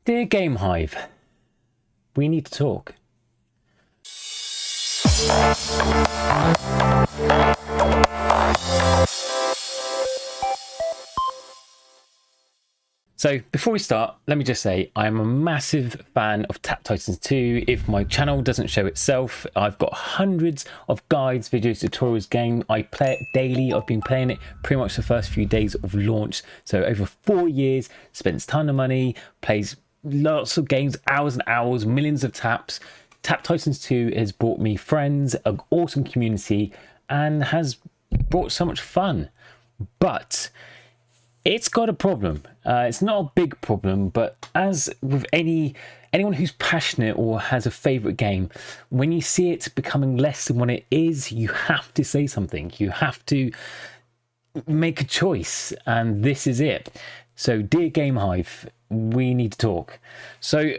Dear Game Hive, we need to talk. So before we start, let me just say I'm a massive fan of Tap Titans 2. If my channel doesn't show itself, I've got hundreds of guides, videos, tutorials, game. I play it daily. I've been playing it pretty much the first few days of launch. So over 4 years, spends a ton of money, plays lots of games, hours and hours, millions of taps. Tap Titans 2 has brought me friends, an awesome community, and has brought so much fun. But it's got a problem. It's not a big problem, but as with anyone who's passionate or has a favorite game, when you see it becoming less than what it is, you have to say something. You have to make a choice, and this is it. So, dear Game Hive, we need to talk. So,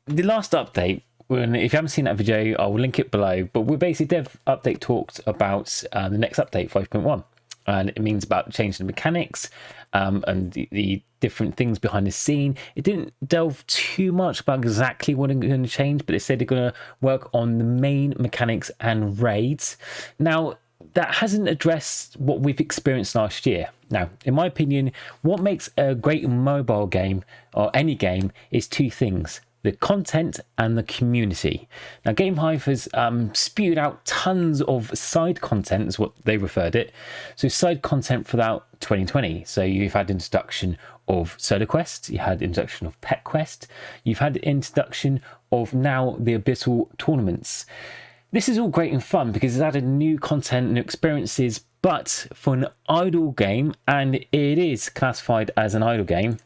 the last update, if you haven't seen that video, I'll link it below. But we're basically Dev Update talked about the next update, 5.1. And it means about changing the mechanics and the different things behind the scene. It didn't delve too much about exactly what they're going to change, but they said they're going to work on the main mechanics and raids. Now, that hasn't addressed what we've experienced last year. Now, in my opinion, what makes a great mobile game or any game is two things: the content and the community. Now, Game Hive has spewed out tons of side content, is what they referred it. So side content throughout 2020. So you've had introduction of Solo Quest, you had introduction of Pet Quest, you've had introduction of now the Abyssal Tournaments. This is all great and fun because it's added new content, new experiences, but for an idle game, and it is classified as an idle game.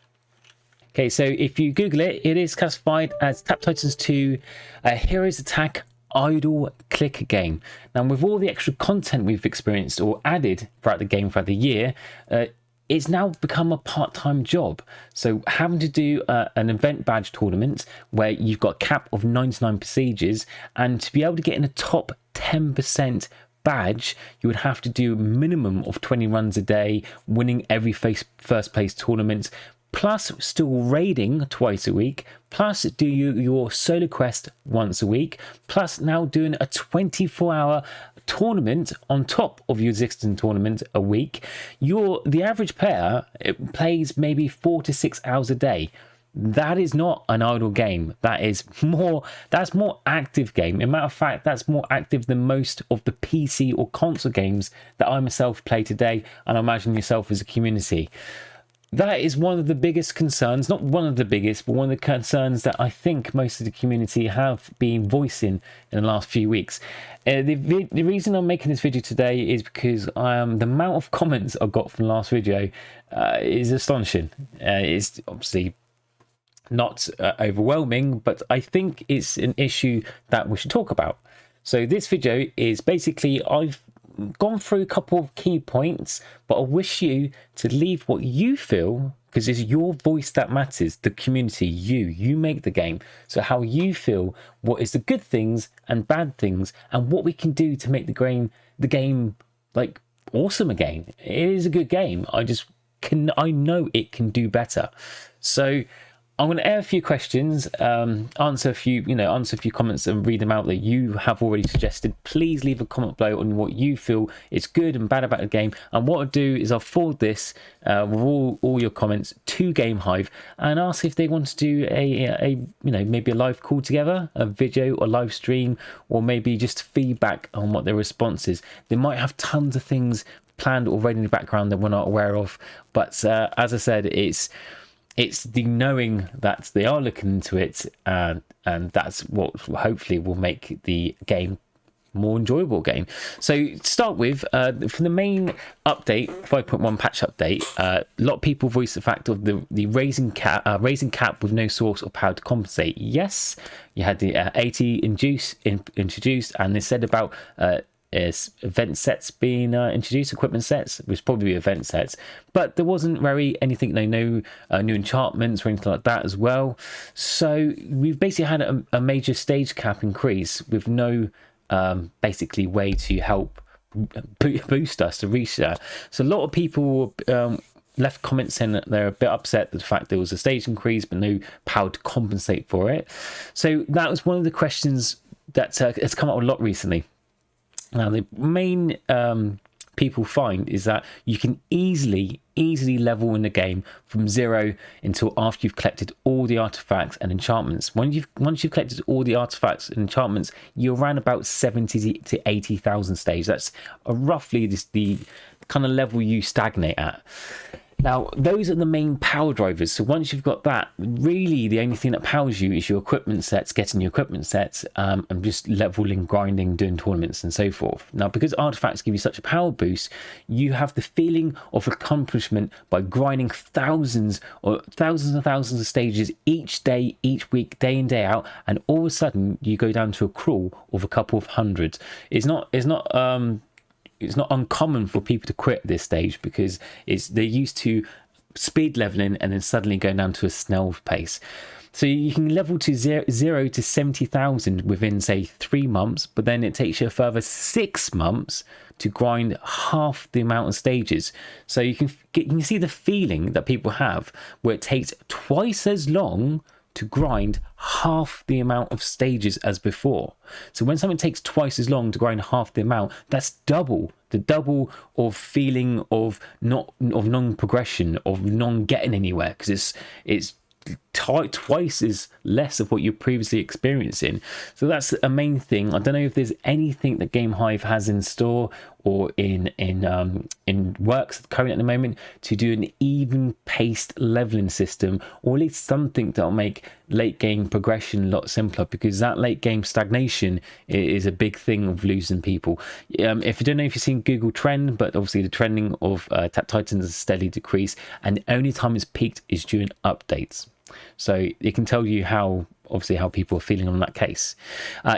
Okay, so if you Google it, it is classified as Tap Titans 2, a Heroes Attack idle click game. Now, with all the extra content we've experienced or added throughout the game throughout the year, it's now become a part-time job. So having to do an event badge tournament where you've got a cap of 99 procedures, and to be able to get in a top 10% badge, you would have to do a minimum of 20 runs a day, winning every first place tournament, plus still raiding twice a week, plus do your solo quest once a week, plus now doing a 24-hour tournament on top of your existing tournament a week. The average player plays maybe 4 to 6 hours a day. That is not an idle game. That's more active game. In matter of fact, that's more active than most of the PC or console games that I myself play today, and I imagine yourself as a community. That is one of the biggest concerns, not one of the biggest, but one of the concerns that I think most of the community have been voicing in the last few weeks. The reason I'm making this video today is because the amount of comments I got from the last video is astonishing. It's obviously not overwhelming, but I think it's an issue that we should talk about. So this video is basically, I've gone through a couple of key points, but I wish you to leave what you feel, because it's your voice that matters. The community, you make the game. So how you feel, what is the good things and bad things, and what we can do to make the game like awesome again. It is a good game. I know it can do better. So I'm going to air a few questions, answer a few comments and read them out that you have already suggested. Please leave a comment below on what you feel is good and bad about the game. And what I'll do is I'll forward this with all your comments to Game Hive and ask if they want to do maybe a live call together, a video or live stream, or maybe just feedback on what their response is. They might have tons of things planned already in the background that we're not aware of. But as I said, it's the knowing that they are looking into it, and that's what hopefully will make the game more enjoyable game. So to start with, for the main update, 5.1 patch update, a lot of people voiced the fact of the raising cap with no source or power to compensate. Yes, you had the 80 introduced, and they said about event sets being introduced, equipment sets, which probably be event sets, but there wasn't anything, no new enchantments or anything like that as well. So we've basically had a major stage cap increase with no basically way to help boost us to reach that. So a lot of people left comments saying that they're a bit upset that the fact there was a stage increase but no power to compensate for it. So that was one of the questions that has come up a lot recently. Now, the main people find is that you can easily level in the game from 0 until after you've collected all the artifacts and enchantments. Once you've collected all the artifacts and enchantments, you're around about 70 to 80,000 stage. That's roughly the kind of level you stagnate at. Now, those are the main power drivers. So once you've got that, really the only thing that powers you is your equipment sets, getting your equipment sets, and just leveling, grinding, doing tournaments and so forth. Now, because artifacts give you such a power boost, you have the feeling of accomplishment by grinding thousands and thousands of stages each day, each week, day in, day out, and all of a sudden you go down to a crawl of a couple of hundreds. It's not uncommon for people to quit at this stage because they're used to speed leveling and then suddenly going down to a snail pace. So you can level to 0 to 70,000 within, say, 3 months, but then it takes you a further 6 months to grind half the amount of stages. So you can see the feeling that people have where it takes twice as long to grind half the amount of stages as before. So when something takes twice as long to grind half the amount, that's double of feeling of non-progression, of non-getting anywhere, because it's twice as less of what you're previously experiencing. So that's a main thing. I don't know if there's anything that Game Hive has in store or in works currently at the moment to do an even paced leveling system, or at least something that'll make late game progression a lot simpler, because that late game stagnation is a big thing of losing people. If you don't know if you've seen Google Trend, but obviously the trending of Tap Titans has steadily decreased, and the only time it's peaked is during updates. So it can tell you how people are feeling on that case.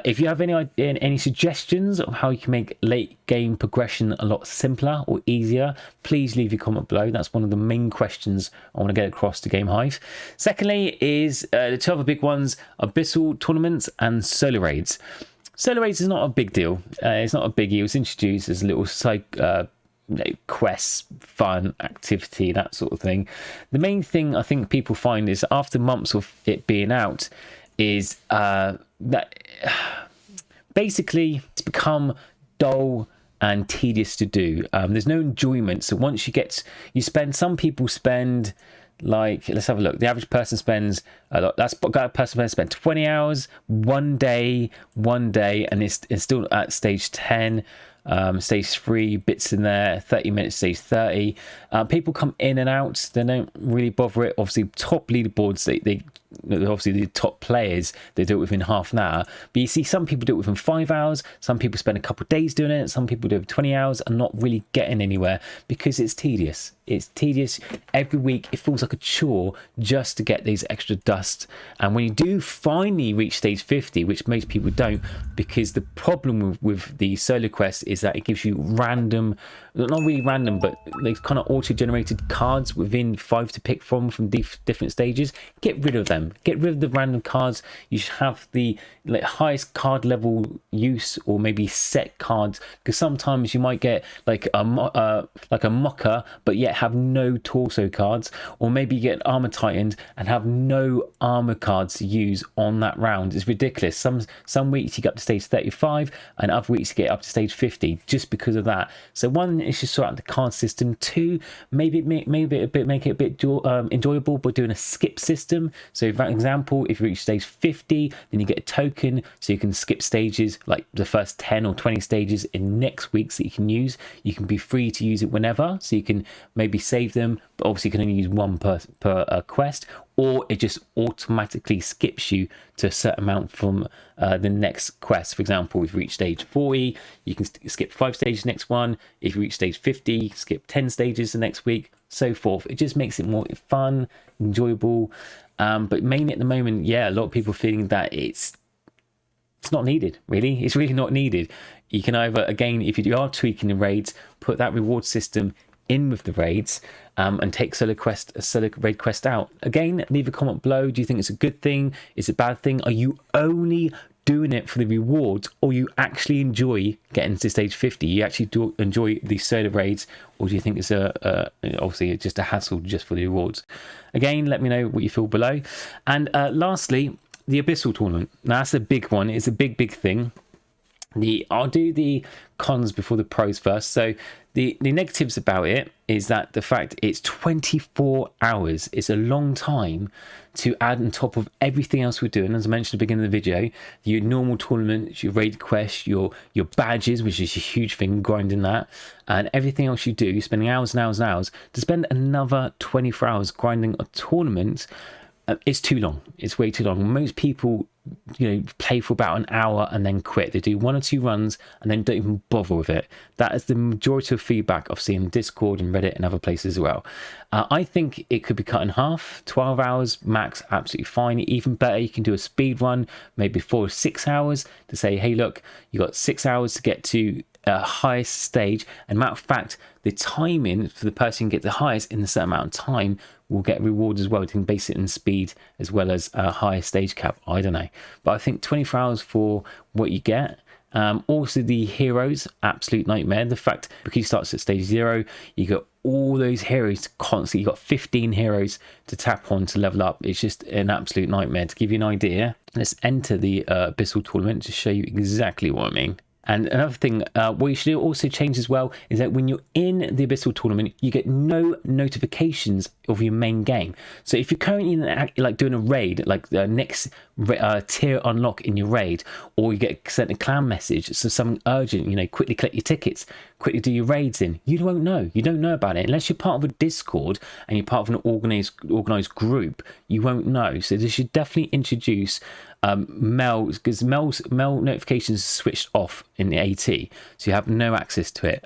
If you have any suggestions of how you can make late game progression a lot simpler or easier, please leave your comment below. That's one of the main questions I want to get across to Game Hive. Secondly is the two other big ones: Abyssal Tournaments and Solar Raids. Solar Raids is not a big deal. It's not a biggie. It was introduced as a little quests, fun activity, that sort of thing. The main thing I think people find is after months of it being out is that basically it's become dull and tedious to do. There's no enjoyment. So once some people spend, like, let's have a look. The average person spends spend 20 hours one day, and it's still at stage 10. Stage 3 bits in there, 30 minutes, stage 30. People come in and out, they don't really bother it. Obviously top leaderboards, they obviously the top players, they do it within half an hour, but you see some people do it within 5 hours, some people spend a couple of days doing it, some people do it 20 hours and not really getting anywhere because it's tedious. Every week it feels like a chore just to get these extra dust. And when you do finally reach stage 50, which most people don't, because the problem with the solo quest is that it gives you random, not really random, but like kind of auto-generated cards within 5 to pick from different stages. Get rid of them. Get rid of the random cards. You should have the highest card level use, or maybe set cards, because sometimes you might get like a mocker but yet have no torso cards, or maybe you get armor tightened and have no armor cards to use on that round. It's ridiculous. Some weeks you get up to stage 35 and other weeks you get up to stage 50 just because of that. So one is just sort out the card system. Two, maybe make it a bit enjoyable by doing a skip system. So for example, if you reach stage 50, then you get a token so you can skip stages, like the first 10 or 20 stages in next week's that you can use. You can be free to use it whenever, so you can maybe save them, but obviously you can only use one per quest, or it just automatically skips you to a certain amount from the next quest. For example, if you reach stage 40, you can skip 5 stages next one. If you reach stage 50, skip 10 stages the next week, so forth. It just makes it more fun, enjoyable. But mainly at the moment, a lot of people are feeling that it's not needed, really. It's really not needed. You can either, again, if you are tweaking the raids, put that reward system in with the raids, and take solo raid quest out. Again, leave a comment below. Do you think it's a good thing? Is it a bad thing? Are you only doing it for the rewards, or you actually enjoy getting to stage 50? You actually do enjoy the solo raids, or do you think it's obviously just a hassle just for the rewards? Again, let me know what you feel below. And lastly, the Abyssal Tournament. Now that's a big one. It's a big thing. I'll do the cons before the pros first. So the negatives about it is that the fact it's 24 hours. It's a long time to add on top of everything else we're doing. As I mentioned at the beginning of the video, your normal tournaments, your raid quests, your badges, which is a huge thing, grinding that, and everything else you do, spending hours and hours and hours, to spend another 24 hours grinding a tournament, it's too long. It's way too long. Most people, play for about an hour and then quit. They do 1 or 2 runs and then don't even bother with it. That is the majority of feedback I've seen in Discord and Reddit and other places as well. I think it could be cut in half. 12 hours max, absolutely fine. Even better, you can do a speed run, maybe 4 or 6 hours, to say, hey, look, you got 6 hours to get to highest stage, and matter of fact, the timing for the person who gets the highest in a certain amount of time will get rewards as well. You can base it in speed as well as a higher stage cap. I don't know, but I think 24 hours for what you get. Also the heroes, absolute nightmare. The fact, because you start at stage 0, you got all those heroes constantly. You got 15 heroes to tap on to level up. It's just an absolute nightmare. To give you an idea, let's enter the Abyssal Tournament to show you exactly what I mean. And another thing, what you should also change as well is that when you're in the Abyssal Tournament, you get no notifications of your main game. So if you're currently like doing a raid, like the next tier unlock in your raid, or you get sent a clan message, so something urgent, quickly collect your tickets, quickly do your raids in, you won't know. You don't know about it unless you're part of a Discord and you're part of an organized group. You won't know. So they should definitely introduce mail, because mail notifications are switched off in the AT, so you have no access to it.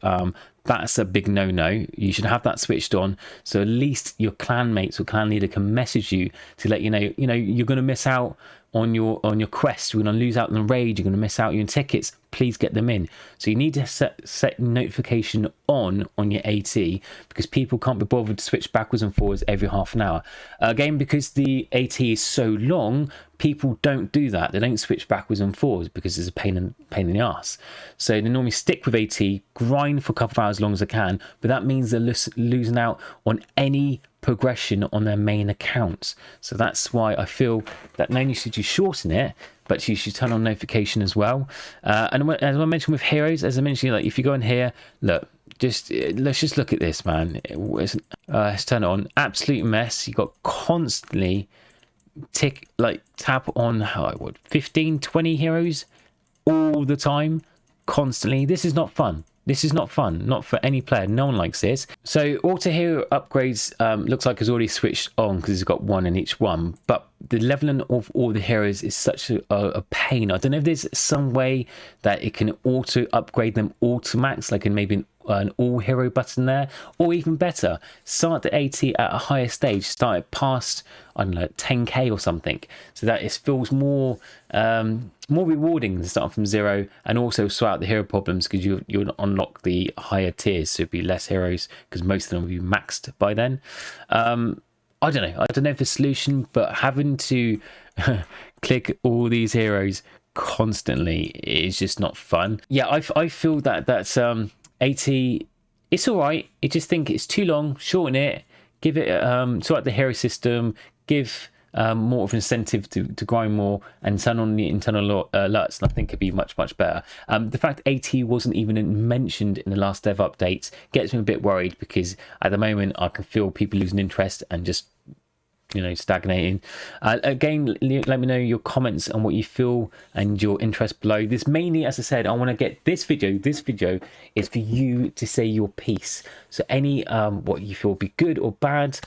That's a big no-no. You should have that switched on, so at least your clan mates or clan leader can message you to let you know, you're going to miss out on your quest, you're going to lose out on the raid, you're going to miss out on your tickets, please get them in. So you need to set notification on your AT, because people can't be bothered to switch backwards and forwards every half an hour. Again, because the AT is so long, people don't do that. They don't switch backwards and forwards because it's a pain in the ass. So they normally stick with AT, grind for a couple of hours as long as they can, but that means they're losing out on any progression on their main accounts. So that's why I feel that not only should you shorten it, but you should turn on notification as well. And as I mentioned with heroes, as I mentioned, like if you go in here, look, let's just look at this, man. Let's turn it on. Absolute mess. You got constantly tap on 15, 20 heroes all the time, constantly. This is not fun. This is not fun, not for any player. No one likes this. So auto hero upgrades looks like it's already switched on because it's got 1 in each one, but the leveling of all the heroes is such a pain. I don't know if there's some way that it can auto upgrade them all to max, like in maybe an all hero button there, or even better, start the AT at a higher stage, start it past, I don't know, 10k or something, so that it feels more rewarding than starting from 0, and also sort out the hero problems, because you'll unlock the higher tiers, so it'd be less heroes because most of them will be maxed by then. I don't know if the solution, but having to click all these heroes constantly is just not fun. Yeah, I feel that's AT, it's all right. I just think it's too long. Shorten it, give it sort out the hero system, give more of an incentive to grind more, and turn on the internal alerts, and I think it'd be much better. The fact AT wasn't even mentioned in the last dev update gets me a bit worried, because at the moment I can feel people losing interest and just stagnating. Again, let me know your comments on what you feel and your interest below. This mainly, as I said, I want to get this video is for you to say your piece. So any what you feel be good or bad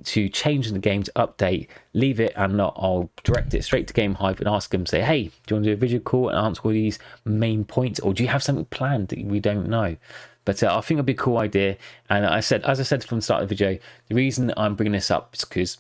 to change in the game, to update, leave it, and I'll direct it straight to Game Hive and ask them, say, hey, do you want to do a video call and answer all these main points, or do you have something planned that we don't know? But I think it'd be a cool idea. And as I said from the start of the video, the reason that I'm bringing this up is because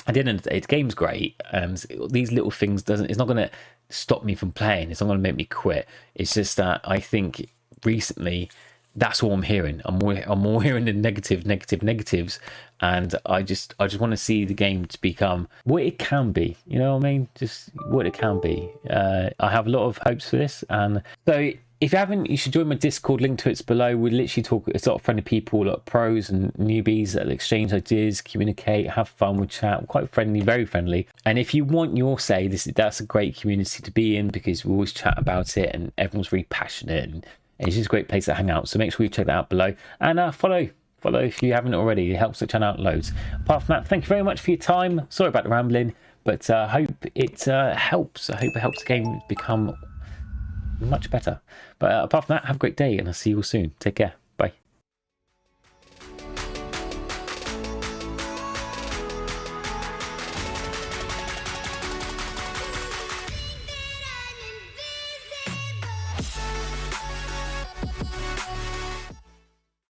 at the end of the day, the game's great, and these little things it's not going to stop me from playing. It's not going to make me quit. It's just that I think recently that's all I'm hearing. I'm more hearing the negatives, and I just want to see the game to become what it can be. You know what I mean? Just what it can be. I have a lot of hopes for this, and so if you haven't, you should join my Discord. Link to it's below. We literally talk. It's a lot of friendly people, like pros and newbies that exchange ideas, communicate, have fun, we chat. We're quite friendly, very friendly. And if you want your say, that's a great community to be in, because we always chat about it, and everyone's really passionate, and it's just a great place to hang out. So make sure you check that out below, and follow if you haven't already. It helps the channel out loads. Apart from that, thank you very much for your time. Sorry about the rambling, but I hope it helps. I hope it helps the game become much better. But apart from that, have a great day, and I'll see you all soon. Take care.